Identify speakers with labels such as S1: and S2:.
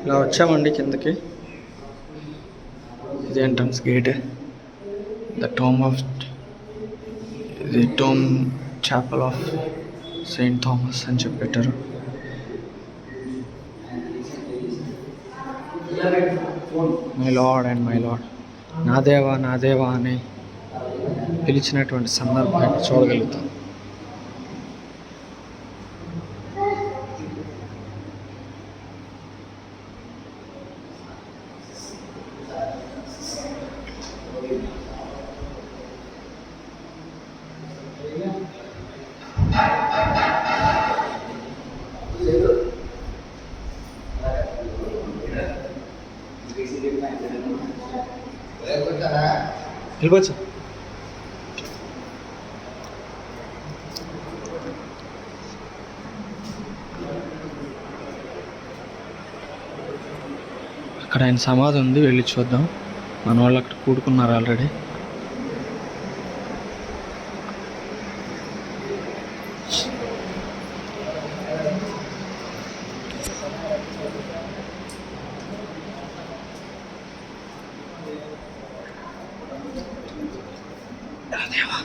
S1: ఇలా వచ్చామండి కిందకి. ఇది entrance gate. The tomb chapel of Saint Thomas అని చెప్పి పెట్టారు. My lord and my lord, నా దేవా నా దేవా అని పిలిచినటువంటి సందర్భాన్ని చూడగలుగుతాం. వెళ్ళిపోవచ్చు. అక్కడ ఆయన సమాధి ఉంది, వెళ్ళి చూద్దాం. మన వాళ్ళు అక్కడ కూడుకున్నారు ఆల్రెడీ. దేవా